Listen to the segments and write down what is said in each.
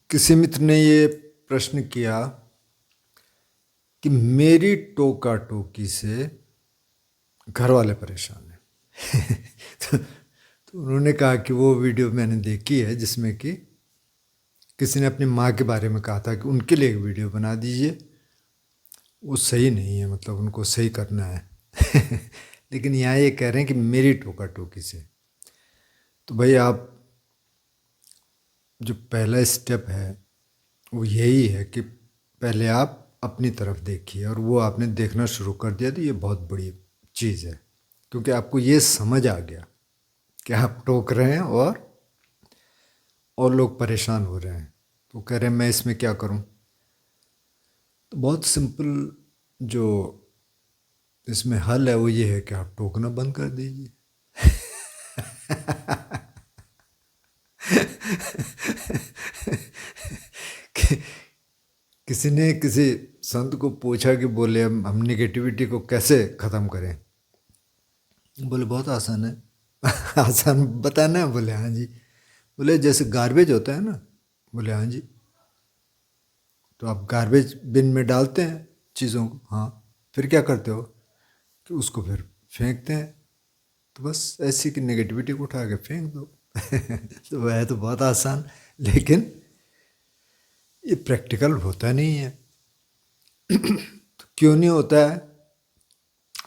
किसी मित्र ने ये प्रश्न किया कि मेरी टोका टोकी से घर वाले परेशान हैं। तो उन्होंने कहा कि वो वीडियो मैंने देखी है जिसमें कि किसी ने अपनी माँ के बारे में कहा था कि उनके लिए एक वीडियो बना दीजिए, वो सही नहीं है, मतलब उनको सही करना है। लेकिन यहाँ ये कह रहे हैं कि मेरी टोका टोकी से। तो भाई आप जो पहला स्टेप है वो यही है कि पहले आप अपनी तरफ देखिए, और वो आपने देखना शुरू कर दिया तो ये बहुत बड़ी चीज़ है, क्योंकि आपको ये समझ आ गया कि आप टोक रहे हैं और लोग परेशान हो रहे हैं। तो कह रहे हैं मैं इसमें क्या करूं? तो बहुत सिंपल जो इसमें हल है वो ये है कि आप टोकना बंद कर दीजिए। कि- किसी ने किसी संत को पूछा कि बोले हम निगेटिविटी को कैसे ख़त्म करें? बोले बहुत आसान है। आसान बताना है? बोले हाँ जी। बोले जैसे गार्बेज होता है ना? बोले हाँ जी। तो आप गार्बेज बिन में डालते हैं चीज़ों को, हाँ, फिर क्या करते हो कि उसको फिर फेंकते हैं। तो बस ऐसी कि नेगेटिविटी को उठा के फेंक दो। तो वह तो बहुत आसान, लेकिन ये प्रैक्टिकल होता नहीं है। तो क्यों नहीं होता है?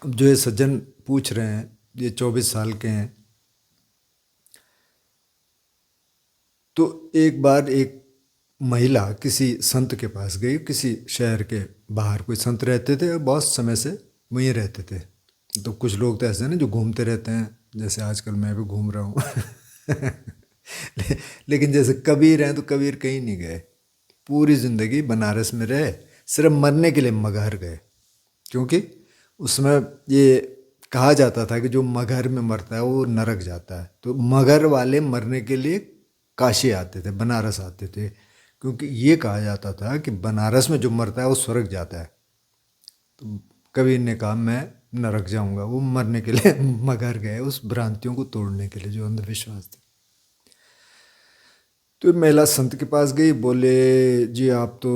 अब जो ये सज्जन पूछ रहे हैं, ये 24 साल के हैं। तो एक बार एक महिला किसी संत के पास गई, किसी शहर के बाहर कोई संत रहते थे और बहुत समय से वहीं रहते थे। तो कुछ लोग तो ऐसे हैं ना जो घूमते रहते हैं, जैसे आजकल मैं भी घूम रहा हूँ। लेकिन जैसे कबीर हैं तो कबीर कहीं नहीं गए, पूरी ज़िंदगी बनारस में रहे, सिर्फ मरने के लिए मगहर गए। क्योंकि उसमें ये कहा जाता था कि जो मगहर में मरता है वो नरक जाता है। तो मगहर वाले मरने के लिए काशी आते थे, बनारस आते थे, क्योंकि ये कहा जाता था कि बनारस में जो मरता है वो स्वर्ग जाता है। तो कबीर ने कहा मैं नरक जाऊंगा, वो मरने के लिए मगहर गए, उस भ्रांतियों को तोड़ने के लिए जो अंधविश्वास थे। तो महिला संत के पास गई, बोले जी आप तो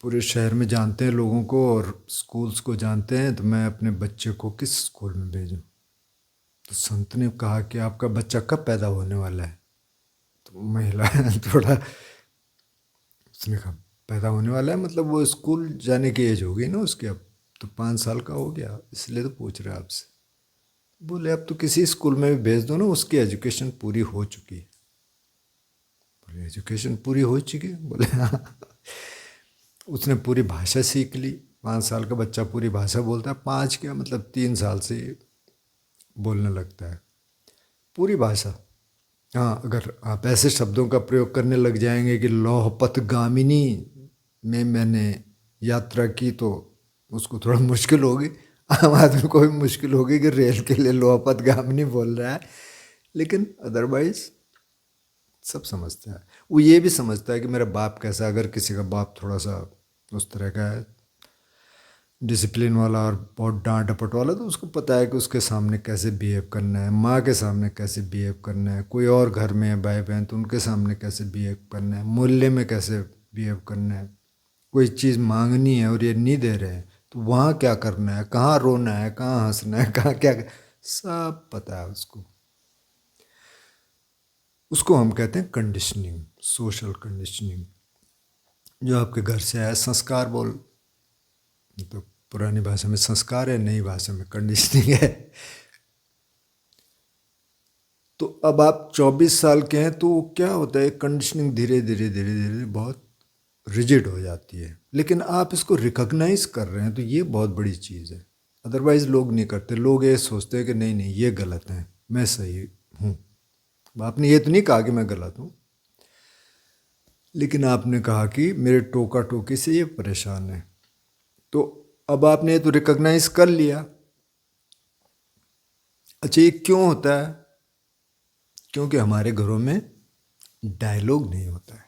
पूरे शहर में जानते हैं लोगों को और स्कूल्स को जानते हैं, तो मैं अपने बच्चे को किस स्कूल में भेजूं? तो संत ने कहा कि आपका बच्चा कब पैदा होने वाला है? तो महिला थोड़ा, उसने कहा पैदा होने वाला है मतलब वो स्कूल जाने की एज हो गई ना उसकी, अब तो 5 साल का हो गया, इसलिए तो पूछ रहे हैं आपसे। बोले अब तो किसी स्कूल में भी भेज दो ना, उसकी एजुकेशन पूरी हो चुकी है। बोले एजुकेशन पूरी हो चुकी है? बोले हाँ। उसने पूरी भाषा सीख ली, 5 साल का बच्चा पूरी भाषा बोलता है, पाँच क्या मतलब 3 साल से बोलने लगता है पूरी भाषा। हाँ, अगर आप ऐसे शब्दों का प्रयोग करने लग जाएंगे कि लौह पथगामिनी में मैंने यात्रा की, तो उसको थोड़ा मुश्किल होगी। आम आदमी को भी मुश्किल होगी कि रेल के लिए लौह पथगामिनी बोल रहा है, लेकिन अदरवाइज सब समझता है। वो ये भी समझता है कि मेरा बाप कैसा, अगर किसी का बाप थोड़ा सा उस तरह का है, डिसिप्लिन वाला और बहुत डांट डपट वाला, तो उसको पता है कि उसके सामने कैसे बिहेव करना है, माँ के सामने कैसे बिहेव करना है, कोई और घर में है भाई बहन तो उनके सामने कैसे बिहेव करना है, मोहल्ले में कैसे बिहेव करना है, कोई चीज़ मांगनी है और ये नहीं दे रहे हैं तो वहाँ क्या करना है, कहाँ रोना है, कहाँ हंसना है, कहाँ क्या, सब पता है उसको। उसको हम कहते हैं कंडीशनिंग, सोशल कंडीशनिंग, जो आपके घर से आया संस्कार। बोल तो पुरानी भाषा में संस्कार है, नई भाषा में कंडीशनिंग है। तो अब आप 24 साल के हैं, तो क्या होता है कंडीशनिंग धीरे धीरे धीरे धीरे बहुत रिजिड हो जाती है, लेकिन आप इसको रिकॉग्नाइज कर रहे हैं तो ये बहुत बड़ी चीज़ है। अदरवाइज लोग नहीं करते, लोग ये सोचते हैं कि नहीं नहीं ये गलत है, मैं सही हूँ। आपने ये तो नहीं कहा कि मैं गलत हूँ, लेकिन आपने कहा कि मेरे टोका टोकी से ये परेशान है। तो अब आपने ये तो रिकॉग्नाइज कर लिया। अच्छा ये क्यों होता है? क्योंकि हमारे घरों में डायलॉग नहीं होता है।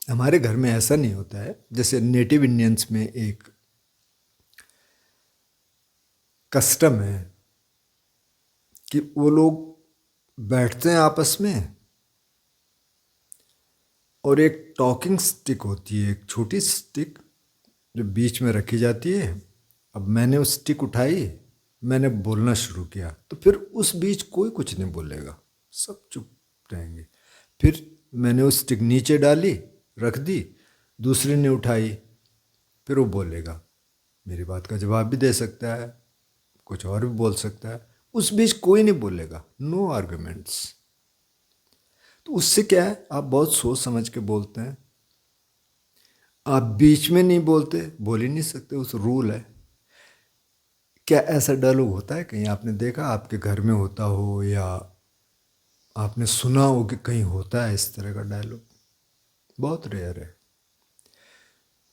हमारे घर में ऐसा नहीं होता है, जैसे नेटिव इंडियंस में एक कस्टम है कि वो लोग बैठते हैं आपस में और एक टॉकिंग स्टिक होती है, एक छोटी स्टिक जो बीच में रखी जाती है। अब मैंने उस स्टिक उठाई, मैंने बोलना शुरू किया, तो फिर उस बीच कोई कुछ नहीं बोलेगा, सब चुप रहेंगे। फिर मैंने उस स्टिक नीचे डाली, रख दी, दूसरे ने उठाई, फिर वो बोलेगा, मेरी बात का जवाब भी दे सकता है, कुछ और भी बोल सकता है। उस बीच कोई नहीं बोलेगा, नो आर्गुमेंट्स। तो उससे क्या है, आप बहुत सोच समझ के बोलते हैं। आप बीच में नहीं बोलते, बोल ही नहीं सकते, उस रूल है। क्या ऐसा डायलॉग होता है कहीं आपने देखा, आपके घर में होता हो या आपने सुना हो कि कहीं होता है इस तरह का डायलॉग? बहुत रेयर है।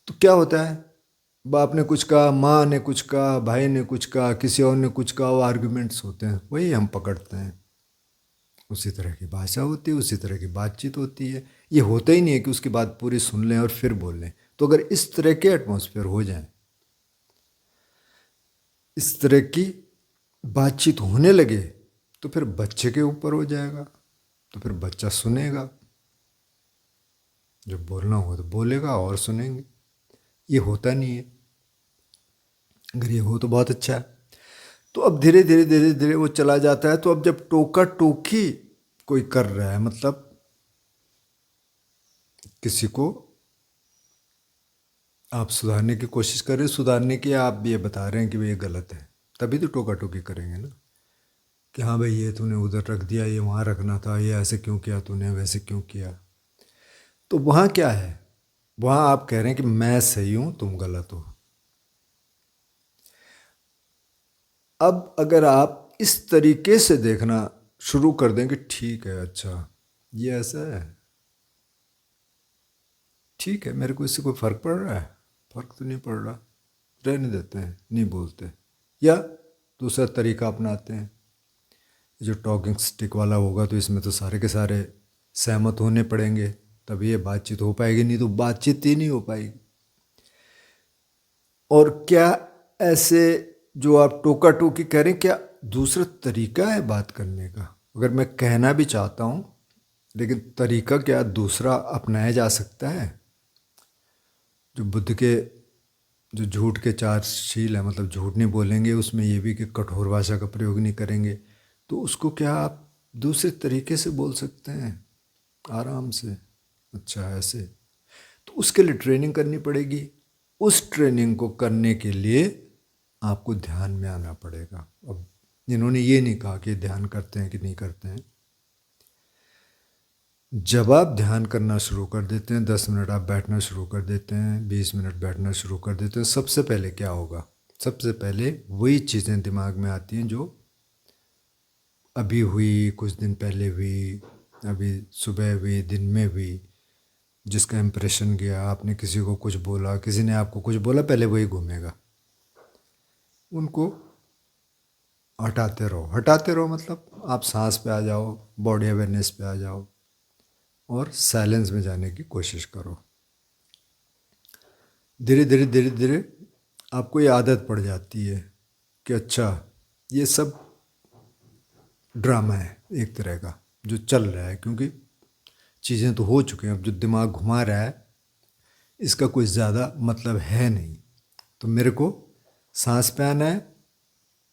तो क्या होता है, बाप ने कुछ कहा, माँ ने कुछ कहा, भाई ने कुछ कहा, किसी और ने कुछ कहा, वो आर्गुमेंट्स होते हैं, वही हम पकड़ते हैं। उसी तरह की भाषा होती है, उसी तरह की बातचीत होती है। ये होता ही नहीं है कि उसकी बात पूरी सुन लें और फिर बोल लें। तो अगर इस तरह के एटमॉस्फेयर हो जाए, इस तरह की बातचीत होने लगे, तो फिर बच्चे के ऊपर हो जाएगा। तो फिर बच्चा सुनेगा, जब बोलना हो तो बोलेगा और सुनेंगे। ये होता नहीं है। अगर ये हो तो बहुत अच्छा है। तो अब धीरे धीरे धीरे धीरे वो चला जाता है। तो अब जब टोका टोकी कोई कर रहा है, मतलब किसी को आप सुधारने की कोशिश कर रहे हैं, सुधारने की आप भी ये बता रहे हैं कि भाई ये गलत है, तभी तो टोका टोकी करेंगे ना, कि हाँ भाई ये तूने उधर रख दिया, ये वहाँ रखना था, ये ऐसे क्यों किया तूने, वैसे क्यों किया। तो वहाँ क्या है, वहाँ आप कह रहे हैं कि मैं सही हूँ, तुम गलत हो। अब अगर आप इस तरीके से देखना शुरू कर दें कि ठीक है, अच्छा ये ऐसा है, ठीक है, मेरे को इससे कोई फ़र्क पड़ रहा है, फ़र्क तो नहीं पड़ रहा, रहने देते हैं, नहीं बोलते। या दूसरा तरीका अपनाते हैं, जो टॉकिंग स्टिक वाला होगा, तो इसमें तो सारे के सारे सहमत होने पड़ेंगे, तभी ये बातचीत हो पाएगी, नहीं तो बातचीत ही नहीं हो पाएगी। और क्या ऐसे जो आप टोका टोकी कह रहे हैं, क्या दूसरा तरीका है बात करने का? अगर मैं कहना भी चाहता हूँ, लेकिन तरीका क्या दूसरा अपनाया जा सकता है? जो बुद्ध के जो झूठ के चार शील है, मतलब झूठ नहीं बोलेंगे, उसमें ये भी कि कठोर भाषा का प्रयोग नहीं करेंगे, तो उसको क्या आप दूसरे तरीके से बोल सकते हैं, आराम से, अच्छा ऐसे? तो उसके लिए ट्रेनिंग करनी पड़ेगी। उस ट्रेनिंग को करने के लिए आपको ध्यान में आना पड़ेगा। अब इन्होंने ये नहीं कहा कि ध्यान करते हैं कि नहीं करते हैं। जब आप ध्यान करना शुरू कर देते हैं, 10 मिनट आप बैठना शुरू कर देते हैं, 20 मिनट बैठना शुरू कर देते हैं, सबसे पहले क्या होगा? सबसे पहले वही चीज़ें दिमाग में आती हैं जो अभी हुई, कुछ दिन पहले हुई, अभी सुबह हुई, दिन में हुई, जिसका इम्प्रेशन गया, आपने किसी को कुछ बोला, किसी ने आपको कुछ बोला, पहले वही घूमेगा। उनको हटाते रहो, मतलब आप सांस पे आ जाओ, बॉडी अवेयरनेस पे आ जाओ और साइलेंस में जाने की कोशिश करो। धीरे धीरे धीरे धीरे आपको ये आदत पड़ जाती है कि अच्छा ये सब ड्रामा है एक तरह का जो चल रहा है, क्योंकि चीज़ें तो हो चुकी हैं। अब जो दिमाग घुमा रहा है इसका कोई ज़्यादा मतलब है नहीं। तो मेरे को सांस पे आना है,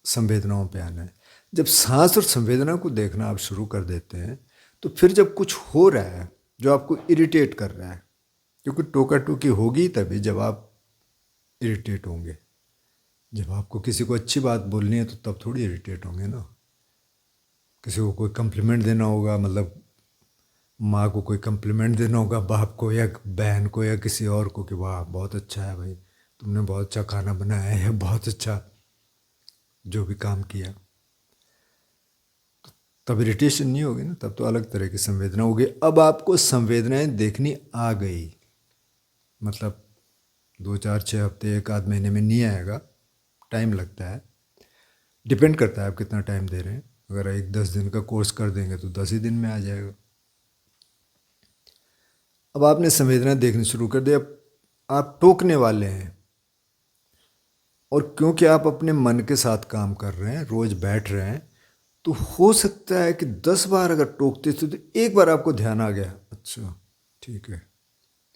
संवेदनाओं पे आना है। जब सांस और संवेदना को देखना आप शुरू कर देते हैं, तो फिर जब कुछ हो रहा है जो आपको इरिटेट कर रहा है, क्योंकि टोका टोकी होगी तभी जब आप इरिटेट होंगे। जब आपको किसी को अच्छी बात बोलनी है तो तब थोड़ी इरिटेट होंगे ना। किसी को कोई कम्प्लीमेंट देना होगा, मतलब माँ को कोई कम्प्लीमेंट देना होगा, बाप को या बहन को या किसी और को, कि वाह बहुत अच्छा है भाई, तुमने बहुत अच्छा खाना बनाया है, बहुत अच्छा जो भी काम किया, तब इरिटेशन नहीं होगी ना, तब तो अलग तरह की संवेदना होगी। अब आपको संवेदनाएं देखनी आ गई, मतलब 2 4 6 हफ्ते 1 आध महीने में नहीं आएगा, टाइम लगता है, डिपेंड करता है आप कितना टाइम दे रहे हैं। अगर एक 10 दिन का कोर्स कर देंगे तो 10 ही दिन में आ जाएगा। अब आपने संवेदना देखनी शुरू कर दी, अब आप टोकने वाले हैं, और क्योंकि आप अपने मन के साथ काम कर रहे हैं, रोज बैठ रहे हैं, तो हो सकता है कि 10 बार अगर टोकते थे तो एक बार आपको ध्यान आ गया, अच्छा ठीक है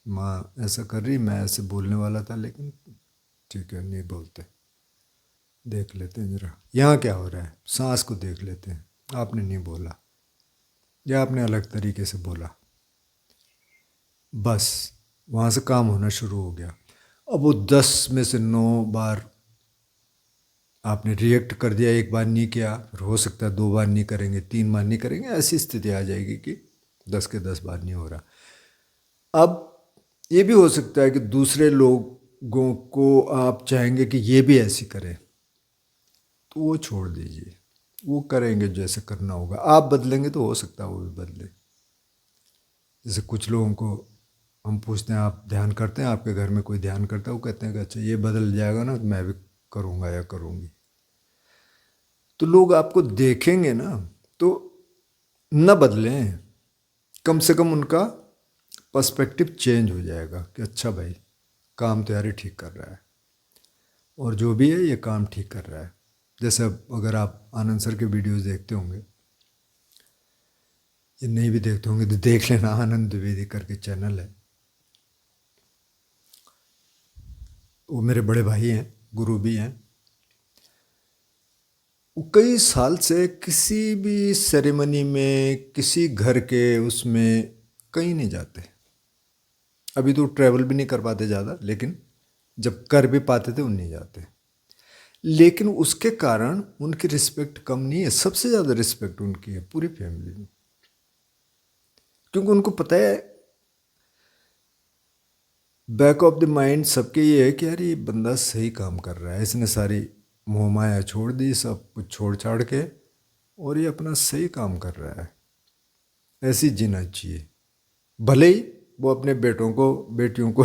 माँ ऐसा कर रही, मैं ऐसे बोलने वाला था लेकिन ठीक है नहीं बोलते, देख लेते हैं ज़रा यहाँ क्या हो रहा है, सांस को देख लेते हैं। आपने नहीं बोला या आपने अलग तरीके से बोला, बस वहाँ से काम होना शुरू हो गया। अब वो 10 में से 9 बार आपने रिएक्ट कर दिया, एक बार नहीं किया, फिर हो सकता है 2 बार नहीं करेंगे, 3 बार नहीं करेंगे, ऐसी स्थिति आ जाएगी कि 10 के 10 बार नहीं हो रहा। अब ये भी हो सकता है कि दूसरे लोगों को आप चाहेंगे कि ये भी ऐसी करें, तो वो छोड़ दीजिए, वो करेंगे जैसे करना होगा, आप बदलेंगे तो हो सकता है वो भी बदले। जैसे कुछ लोगों को हम पूछते हैं आप ध्यान करते हैं, आपके घर में कोई ध्यान करता है, वो कहते हैं कि अच्छा ये बदल जाएगा ना तो मैं भी करूँगा या करूँगी। तो लोग आपको देखेंगे ना तो न बदलें, कम से कम उनका पर्सपेक्टिव चेंज हो जाएगा कि अच्छा भाई काम तो यार ये ठीक कर रहा है, और जो भी है ये काम ठीक कर रहा है। जैसे अब अगर आप आनंद सर के वीडियोस देखते होंगे, ये नहीं भी देखते होंगे तो देख लेना, आनंद द्विवेदी करके चैनल है, वो मेरे बड़े भाई हैं, गुरु भी हैं। वो कई साल से किसी भी सेरेमनी में, किसी घर के उसमें कहीं नहीं जाते। अभी तो ट्रैवल भी नहीं कर पाते ज़्यादा, लेकिन जब कर भी पाते थे वो नहीं जाते। लेकिन उसके कारण उनकी रिस्पेक्ट कम नहीं है, सबसे ज़्यादा रिस्पेक्ट उनकी है पूरी फैमिली में, क्योंकि उनको पता है, बैक ऑफ द माइंड सबके ये है कि यार ये बंदा सही काम कर रहा है, इसने सारी मोह माया छोड़ दी, सब कुछ छोड़ छाड़ के, और ये अपना सही काम कर रहा है। ऐसी जीना चाहिए, भले ही वो अपने बेटों को बेटियों को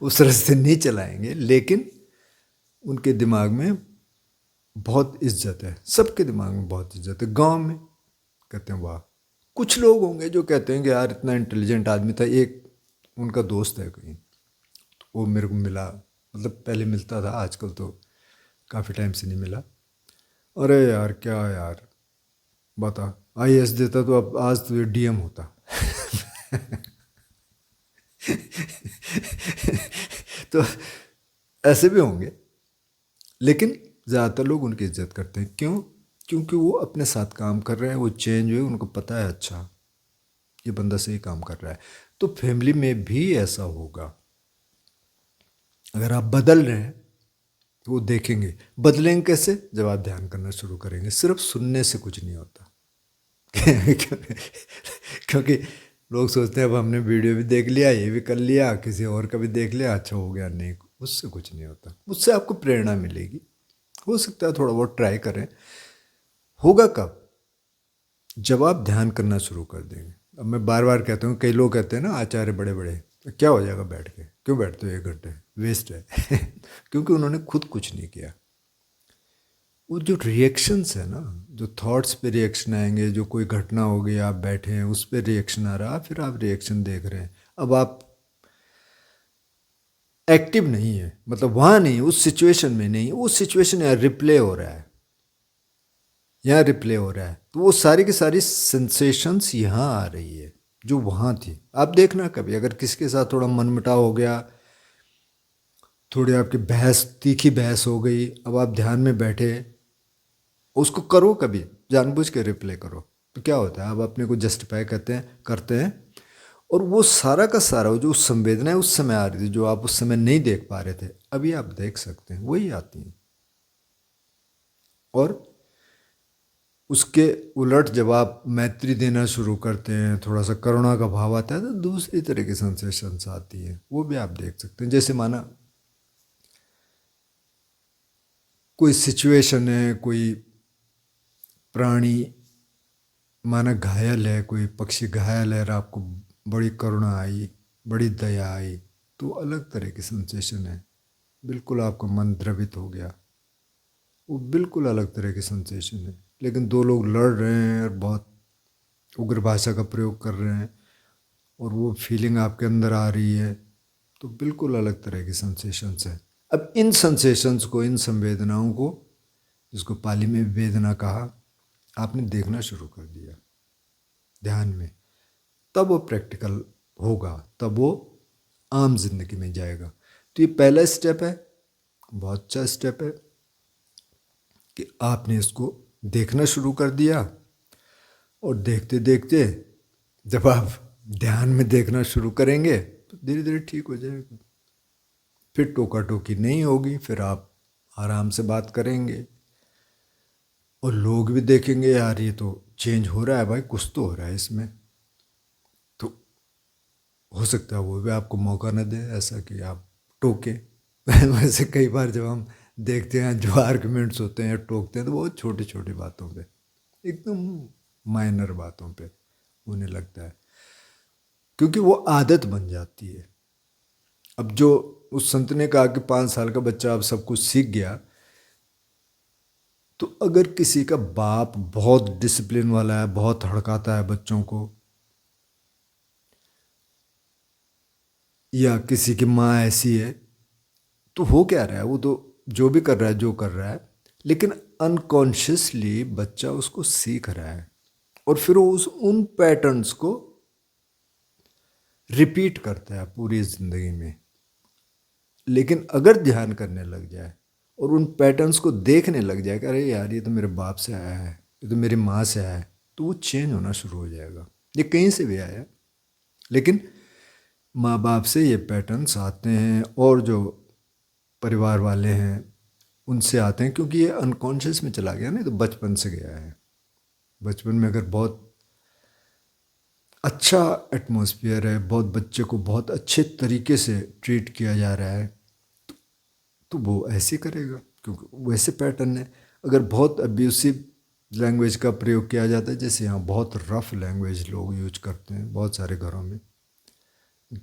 उस रास्ते नहीं चलाएंगे, लेकिन उनके दिमाग में बहुत इज्जत है, सबके दिमाग में बहुत इज्जत है। गांव में कहते हैं वाह, कुछ लोग होंगे जो कहते हैं कि यार इतना इंटेलिजेंट आदमी था। एक उनका दोस्त है कहीं, तो वो मेरे को मिला, मतलब पहले मिलता था, आजकल तो काफ़ी टाइम से नहीं मिला। अरे यार क्या यार, बता आईएएस देता तो अब आज तो ये डीएम होता। तो ऐसे भी होंगे, लेकिन ज़्यादातर लोग उनकी इज्जत करते हैं। क्यों? क्योंकि वो अपने साथ काम कर रहे हैं, वो चेंज हुए, उनको पता है अच्छा ये बंदा सही काम कर रहा है। तो फैमिली में भी ऐसा होगा, अगर आप बदल रहे हैं तो वो देखेंगे। बदलेंगे कैसे? जब आप ध्यान करना शुरू करेंगे। सिर्फ सुनने से कुछ नहीं होता। क्योंकि लोग सोचते हैं अब हमने वीडियो भी देख लिया, ये भी कर लिया, किसी और का भी देख लिया, अच्छा हो गया, नहीं, उससे कुछ नहीं होता। उससे आपको प्रेरणा मिलेगी, हो सकता है थोड़ा बहुत ट्राई करें। होगा कब? जब आप ध्यान करना शुरू कर देंगे। अब मैं बार बार कहता हूँ, कई लोग कहते हैं ना आचार्य बड़े बड़े, तो क्या हो जाएगा बैठ के, क्यों बैठते हो 1 घंटे, वेस्ट है। क्योंकि उन्होंने खुद कुछ नहीं किया। वो जो रिएक्शंस है ना, जो थॉट्स पे रिएक्शन आएंगे, जो कोई घटना हो गई, आप बैठे हैं उस पर रिएक्शन आ रहा, फिर आप रिएक्शन देख रहे हैं। अब आप एक्टिव नहीं है, मतलब वहाँ नहीं, उस सिचुएशन में नहीं, उस सिचुएशन यहाँ रिप्ले हो रहा है, यहाँ रिप्ले हो रहा है, तो वो सारी की सारी सेंसेशंस यहाँ आ रही है जो वहाँ थी। आप देखना कभी अगर किसी के साथ थोड़ा मनमुटाव हो गया, थोड़ी आपकी बहस, तीखी बहस हो गई, अब आप ध्यान में बैठे, उसको करो कभी जानबूझ के रिप्ले करो, तो क्या होता है, आप अपने को जस्टिफाई करते हैं, और वो सारा का सारा वो जो संवेदनाएं उस समय आ रही थी, जो आप उस समय नहीं देख पा रहे थे, अभी आप देख सकते हैं, वही आती हैं। और उसके उलट जब आप मैत्री देना शुरू करते हैं, थोड़ा सा करुणा का भाव आता है, तो दूसरी तरह की सेंसेशंस आती है, वो भी आप देख सकते हैं। जैसे माना कोई सिचुएशन है, कोई प्राणी माना घायल है, कोई पक्षी घायल है, और आपको बड़ी करुणा आई, बड़ी दया आई, तो अलग तरह की सेंसेशन है, बिल्कुल आपका मन द्रवित हो गया, वो बिल्कुल अलग तरह की सेंसेशन है। लेकिन 2 लोग लड़ रहे हैं और बहुत उग्र भाषा का प्रयोग कर रहे हैं, और वो फीलिंग आपके अंदर आ रही है, तो बिल्कुल अलग तरह की सेंसेशंस है। अब इन सेंसेशंस को, इन संवेदनाओं को, जिसको पाली में वेदना कहा, आपने देखना शुरू कर दिया ध्यान में, तब वो प्रैक्टिकल होगा, तब वो आम जिंदगी में जाएगा। तो ये पहला स्टेप है, बहुत अच्छा स्टेप है कि आपने इसको देखना शुरू कर दिया, और देखते देखते जब आप ध्यान में देखना शुरू करेंगे तो धीरे धीरे ठीक हो जाएगा। फिर टोका टोकी नहीं होगी, फिर आप आराम से बात करेंगे और लोग भी देखेंगे यार ये तो चेंज हो रहा है भाई, कुछ तो हो रहा है इसमें। तो हो सकता है वो भी आपको मौका न दे ऐसा कि आप टोके। वैसे कई बार जब हम देखते हैं जो आर्गुमेंट्स होते हैं, टोकते हैं, तो बहुत छोटी छोटी बातों पे, एकदम माइनर बातों पे होने लगता है, क्योंकि वो आदत बन जाती है। अब जो उस संत ने कहा कि 5 साल का बच्चा अब सब कुछ सीख गया, तो अगर किसी का बाप बहुत डिसिप्लिन वाला है, बहुत हड़काता है बच्चों को, या किसी की माँ ऐसी है, तो हो क्या रहा है, वो तो जो भी कर रहा है जो कर रहा है, लेकिन अनकॉन्शियसली बच्चा उसको सीख रहा है और फिर वो उन पैटर्न्स को रिपीट करता है पूरी ज़िंदगी में। लेकिन अगर ध्यान करने लग जाए और उन पैटर्न्स को देखने लग जाए कि अरे यार ये तो मेरे बाप से आया है, ये तो मेरी माँ से आया है, तो वो चेंज होना शुरू हो जाएगा। ये कहीं से भी आया, लेकिन माँ बाप से ये पैटर्न्स आते हैं, और जो परिवार वाले हैं उनसे आते हैं, क्योंकि ये अनकॉन्शियस में चला गया, नहीं तो बचपन से गया है। बचपन में अगर बहुत अच्छा एटमॉस्फेयर है, बहुत बच्चे को बहुत अच्छे तरीके से ट्रीट किया जा रहा है, तो वो ऐसे करेगा, क्योंकि वैसे पैटर्न है। अगर बहुत अब्यूसिव लैंग्वेज का प्रयोग किया जाता है, जैसे यहाँ बहुत रफ लैंग्वेज लोग यूज करते हैं, बहुत सारे घरों में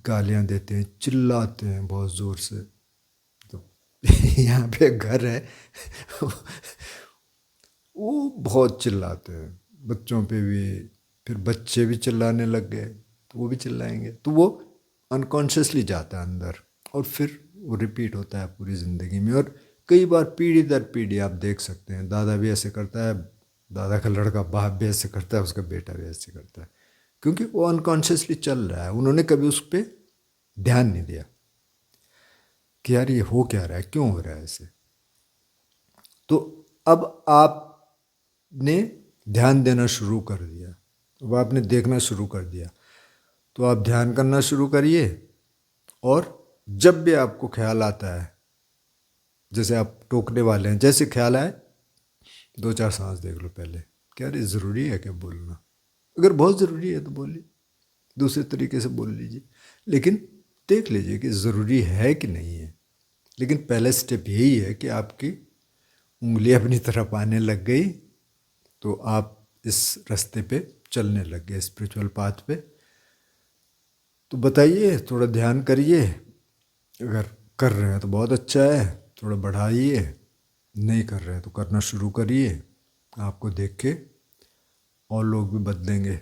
गालियाँ देते हैं, चिल्लाते हैं बहुत ज़ोर से, तो यहाँ पे घर है वो बहुत चिल्लाते हैं बच्चों पे भी, फिर बच्चे भी चिल्लाने लग गए तो वो भी चिल्लाएंगे, तो वो अनकॉन्शियसली जाता है अंदर, और फिर वो रिपीट होता है पूरी ज़िंदगी में। और कई बार पीढ़ी दर पीढ़ी आप देख सकते हैं, दादा भी ऐसे करता है, दादा का लड़का बाप भी ऐसे करता है, उसका बेटा भी ऐसे करता है, क्योंकि वो अनकॉन्शियसली चल रहा है, उन्होंने कभी उस पर ध्यान नहीं दिया कि यार ये हो क्या रहा है, क्यों हो रहा है ऐसे। तो अब आपने ध्यान देना शुरू कर दिया, अब आपने देखना शुरू कर दिया, तो आप ध्यान करना शुरू करिए। और जब भी आपको ख्याल आता है, जैसे आप टोकने वाले हैं, जैसे ख्याल आए 2-4 सांस देख लो पहले, क्या ये ज़रूरी है क्या बोलना, अगर बहुत ज़रूरी है तो बोलिए, दूसरे तरीके से बोल लीजिए, लेकिन देख लीजिए कि ज़रूरी है कि नहीं है। लेकिन पहला स्टेप यही है कि आपकी उंगली अपनी तरफ आने लग गई, तो आप इस रास्ते पे चलने लग गए, स्पिरिचुअल पाथ पे। तो बताइए, थोड़ा ध्यान करिए, अगर कर रहे हैं तो बहुत अच्छा है, थोड़ा बढ़ाइए, नहीं कर रहे हैं तो करना शुरू करिए, आपको देख के और लोग भी बदलेंगे।